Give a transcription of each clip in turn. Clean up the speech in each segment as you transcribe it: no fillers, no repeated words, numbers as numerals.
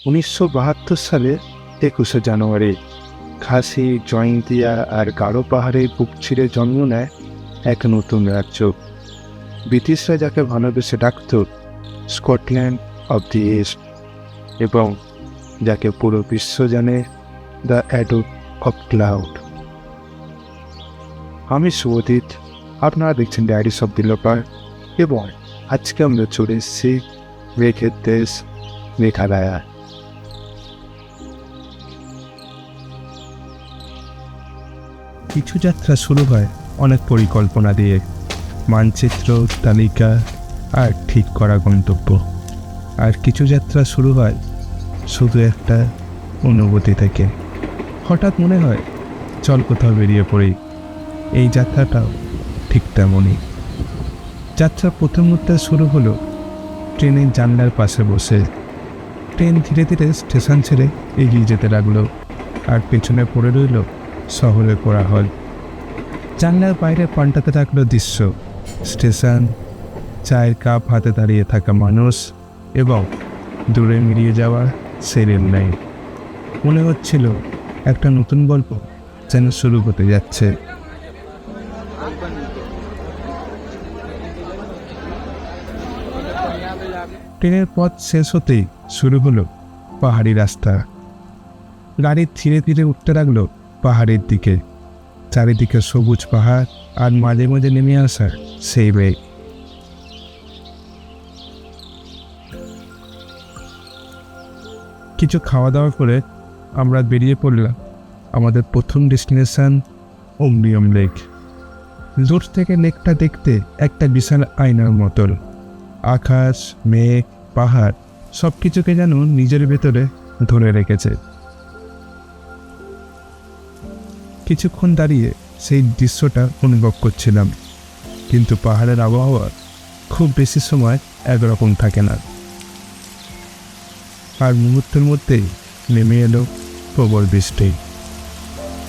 1972 সালে 21শে জানুয়ারি খাসি, জয়ন্তিয়া আর গারো পাহাড়ে বুক ছিঁড়ে জন্ম নেয় এক নতুন রাজ্য। ব্রিটিশরা যাকে ভালোবেসে ডাকত স্কটল্যান্ড অব দি ইস্ট, এবং যাকে পুরো বিশ্ব জানে দ্য অ্যাডো অফ ক্লাউড। আমি শুভজিৎ, আপনারা দেখছেন ডায়েরিজ অফ দি লোকাল, এবং আজকে আমরা চলে এসেছি মেঘের দেশ মেঘালয়া। কিছু যাত্রা শুরু হয় অনেক পরিকল্পনা দিয়ে, মানচিত্র, তালিকা আর ঠিক করা গন্তব্য। আর কিছু যাত্রা শুরু হয় শুধু একটা অনুভূতি থেকে। হঠাৎ মনে হয় চল কোথাও বেরিয়ে পড়ি। এই যাত্রাটাও ঠিক তেমনই। যাত্রা প্রথম মুহূর্তে শুরু হলো ট্রেনের জানলার পাশে বসে। ট্রেন ধীরে ধীরে স্টেশন ছেড়ে এগিয়ে যেতে লাগলো, আর পেছনে পড়ে রইল শহরের কোলাহল। জানলার বাইরে পাল্টাতে থাকলো দৃশ্য, স্টেশন, চায়ের কাপ হাতে দাঁড়িয়ে থাকা মানুষ, এবং দূরে মিলিয়ে যাওয়া সেই রেল লাইন। মনে হচ্ছিল একটা নতুন গল্প যেন শুরু হতে যাচ্ছে। ট্রেনের পথ শেষ হতেই শুরু হলো পাহাড়ি রাস্তা। গাড়ি ধীরে ধীরে উঠতে লাগলো পাহাড়ের দিকে। চারিদিকে সবুজ পাহাড়, আর মাঝে মাঝে নেমে আসা সেই মেঘ। কিছু খাওয়া দাওয়া করে আমরা বেরিয়ে পড়লাম আমাদের প্রথম ডেস্টিনেশন উমরিয়াম লেক। দূর থেকে লেকটা দেখতে একটা বিশাল আয়নার মতন। আকাশ, মেঘ, পাহাড় সব কিছুকে যেন নিজের ভেতরে ধরে রেখেছে। কিছুক্ষণ দাঁড়িয়ে সেই দৃশ্যটা অনুভব করছিলাম, কিন্তু পাহাড়ের আবহাওয়া খুব বেশি সময় একরকম থাকে না। আর মুহূর্তের মধ্যেই নেমে এলো প্রবল বৃষ্টি।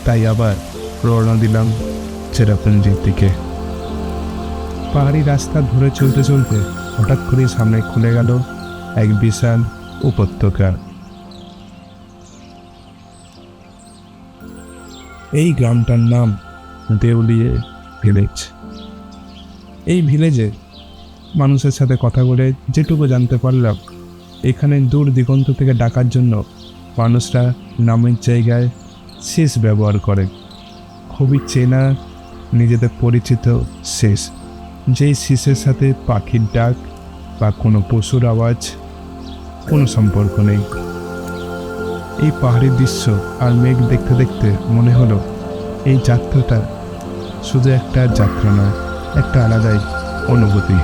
তাই আবার রওনা দিলাম চেরাপুঞ্জির দিকে। পাহাড়ি রাস্তা ধরে চলতে চলতে হঠাৎ করেই সামনে খুলে গেল এক বিশাল উপত্যকা। এই গ্রামটার নাম দেউলিয়ে ভিলেজ। এই ভিলেজে মানুষের সাথে কথা বলে যেটুকু জানতে পারলাম, এখানে দূর দিগন্ত থেকে ডাকার জন্য মানুষরা নামের জায়গায় শেষ ব্যবহার করে। খুবই চেনা, নিজেদের পরিচিত শেষ, যেই শীষের সাথে পাখির ডাক বা কোনো পশুর আওয়াজ কোনো সম্পর্ক নেই। এই পাহাড়ি দৃশ্য আর মেঘ দেখতে দেখতে মনে হলো এই যাত্রাটা শুধু একটা যাত্রা নয়, একটা আলাদাই অনুভূতি।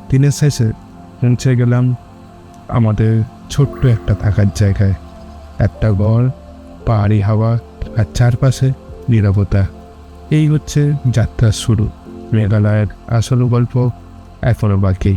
দিনের শেষে পৌঁছে গেলাম আমাদের ছোট্ট একটা থাকার জায়গায়। একটা ঘর, পাহাড়ি হাওয়া, আর চারপাশে নীরবতা। এই হচ্ছে যাত্রার শুরু। মেঘালয়ের আসল গল্প এখনো বাকি।